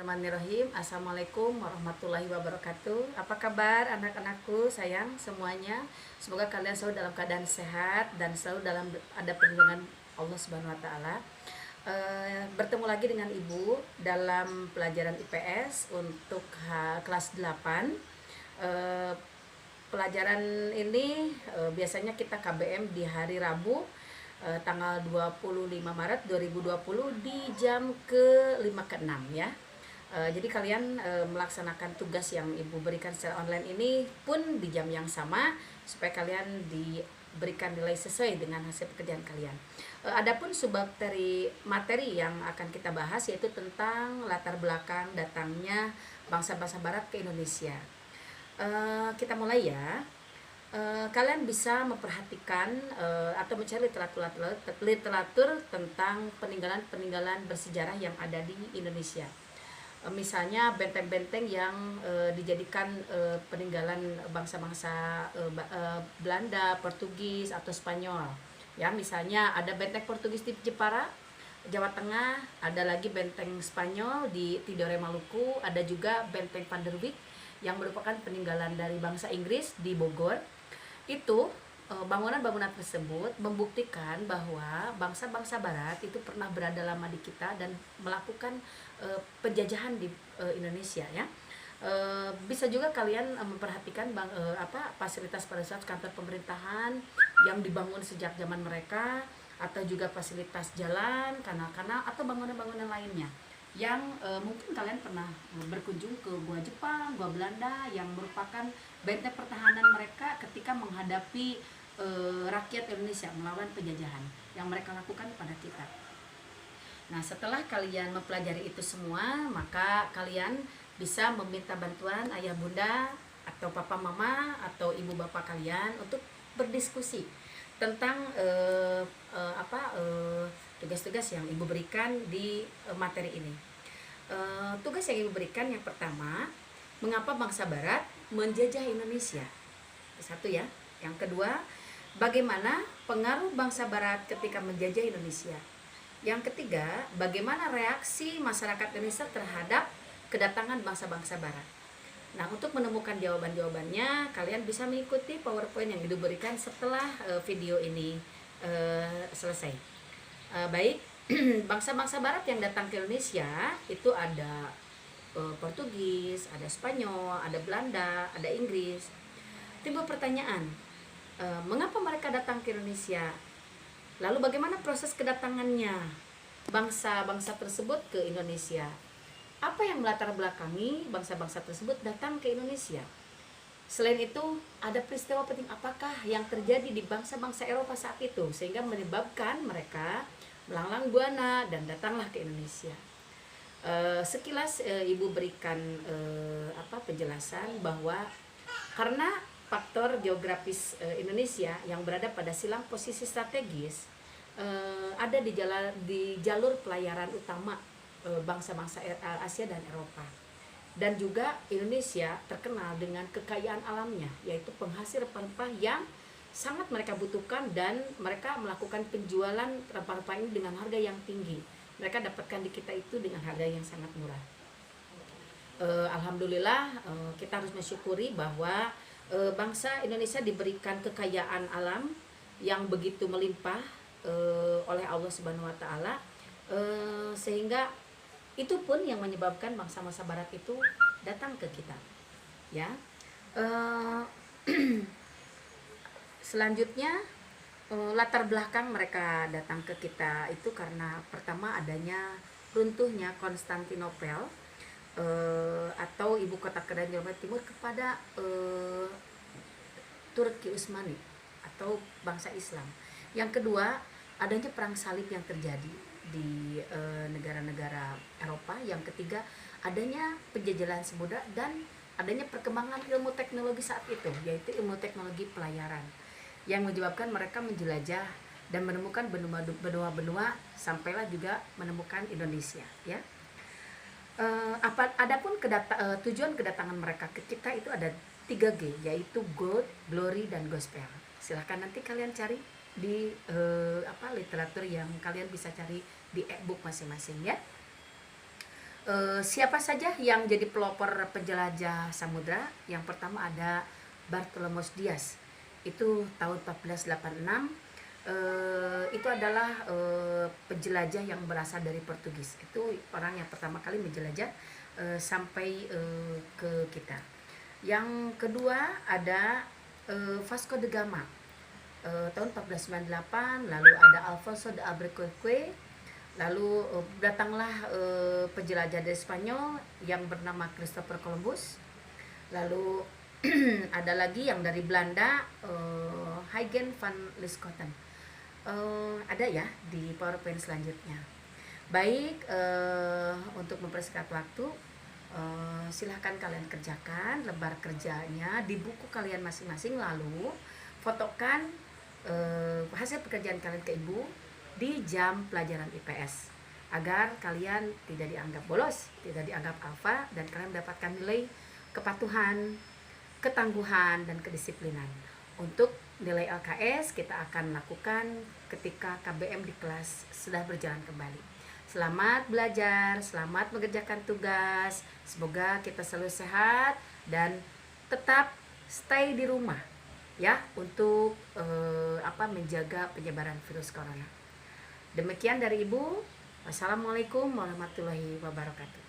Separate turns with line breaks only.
Bismillahirrahmanirrahim. Assalamualaikum warahmatullahi wabarakatuh. Apa kabar anak-anakku sayang semuanya? Semoga kalian selalu dalam keadaan sehat dan selalu dalam ada perlindungan Allah Subhanahu wa taala. Bertemu lagi dengan Ibu dalam pelajaran IPS untuk kelas 8. Pelajaran ini biasanya kita KBM di hari Rabu tanggal 25 Maret 2020 di jam ke-5 ke-6 ya. Jadi kalian melaksanakan tugas yang Ibu berikan secara online ini pun di jam yang sama supaya kalian diberikan nilai sesuai dengan hasil pekerjaan kalian. Adapun materi yang akan kita bahas yaitu tentang latar belakang datangnya bangsa-bangsa barat ke Indonesia. Kita mulai ya. Kalian bisa memperhatikan atau mencari literatur tentang peninggalan bersejarah yang ada di Indonesia. Misalnya benteng-benteng yang dijadikan peninggalan bangsa-bangsa Belanda, Portugis atau Spanyol. Ya, misalnya ada benteng Portugis di Jepara, Jawa Tengah, ada lagi benteng Spanyol di Tidore Maluku, ada juga benteng Van der Wijk yang merupakan peninggalan dari bangsa Inggris di Bogor. Itu bangunan-bangunan tersebut membuktikan bahwa bangsa-bangsa barat itu pernah berada lama di kita dan melakukan penjajahan di Indonesia ya. Bisa juga kalian memperhatikan fasilitas kantor pemerintahan yang dibangun sejak zaman mereka, atau juga fasilitas jalan, kanal-kanal atau bangunan-bangunan lainnya yang mungkin kalian pernah berkunjung ke Gua Jepang, Gua Belanda yang merupakan benteng pertahanan mereka ketika menghadapi rakyat Indonesia melawan penjajahan yang mereka lakukan pada kita. Nah, setelah kalian mempelajari itu semua, maka kalian bisa meminta bantuan ayah bunda atau papa mama atau ibu bapak kalian untuk berdiskusi tentang tugas-tugas yang ibu berikan di materi ini. Tugas yang ibu berikan yang pertama, mengapa bangsa barat menjajah Indonesia? Satu ya. Yang kedua, bagaimana pengaruh bangsa barat ketika menjajah Indonesia? Yang ketiga, bagaimana reaksi masyarakat Indonesia terhadap kedatangan bangsa-bangsa barat? Nah, untuk menemukan jawaban-jawabannya, kalian bisa mengikuti PowerPoint yang Ibu berikan setelah video ini selesai. Baik, bangsa-bangsa barat yang datang ke Indonesia itu ada Portugis, ada Spanyol, ada Belanda, ada Inggris. Timbul pertanyaan, mengapa mereka datang ke Indonesia? Lalu bagaimana proses kedatangannya bangsa-bangsa tersebut ke Indonesia? Apa yang melatar belakangi bangsa-bangsa tersebut datang ke Indonesia? Selain itu, ada peristiwa penting apakah yang terjadi di bangsa-bangsa Eropa saat itu sehingga menyebabkan mereka melanglang buana dan datanglah ke Indonesia? Sekilas Ibu berikan penjelasan bahwa karena faktor geografis Indonesia yang berada pada silang posisi strategis, ada di jalur pelayaran utama bangsa-bangsa Asia dan Eropa. Dan juga Indonesia terkenal dengan kekayaan alamnya, yaitu penghasil rempah-rempah yang sangat mereka butuhkan, dan mereka melakukan penjualan rempah-rempah ini dengan harga yang tinggi. Mereka dapatkan di kita itu dengan harga yang sangat murah. Alhamdulillah, kita harus mensyukuri bahwa bangsa Indonesia diberikan kekayaan alam yang begitu melimpah oleh Allah Subhanahu wa taala, sehingga itu pun yang menyebabkan bangsa-bangsa barat itu datang ke kita ya. Selanjutnya, latar belakang mereka datang ke kita itu karena pertama adanya runtuhnya Konstantinopel atau ibu kota kerajaan Jawa Timur kepada Turki Utsmani atau bangsa Islam. Yang kedua, adanya perang salib yang terjadi di negara-negara Eropa. Yang ketiga, adanya penjajahan Samudra dan adanya perkembangan ilmu teknologi saat itu, yaitu ilmu teknologi pelayaran yang menyebabkan mereka menjelajah dan menemukan benua-benua sampailah juga menemukan Indonesia ya. Adapun tujuan kedatangan mereka ke kita itu ada 3G, yaitu God, Glory, dan Gospel. Silahkan nanti kalian cari di literatur yang kalian bisa cari di e-book masing-masing ya. Siapa saja yang jadi pelopor penjelajah samudra? Yang pertama ada Bartolomé Dias. Itu tahun 1486. Itu adalah penjelajah yang berasal dari Portugis. Itu orang yang pertama kali menjelajah sampai ke kita. Yang kedua ada Vasco da Gama, tahun 1498. Lalu ada Alfonso de Albuquerque. Lalu datanglah penjelajah dari Spanyol yang bernama Christopher Columbus. Lalu ada lagi yang dari Belanda, Huygens van Lieshoten. Ada ya di PowerPoint selanjutnya. Baik, untuk mempersingkat waktu, silahkan kalian kerjakan lembar kerjanya di buku kalian masing-masing, lalu fotokan hasil pekerjaan kalian ke ibu di jam pelajaran IPS agar kalian tidak dianggap bolos, tidak dianggap alfa, dan kalian mendapatkan nilai kepatuhan, ketangguhan, dan kedisiplinan. Untuk nilai LKS kita akan lakukan ketika KBM di kelas sudah berjalan kembali. Selamat belajar, selamat mengerjakan tugas. Semoga kita selalu sehat dan tetap stay di rumah ya, untuk menjaga penyebaran virus corona. Demikian dari Ibu. Wassalamualaikum warahmatullahi wabarakatuh.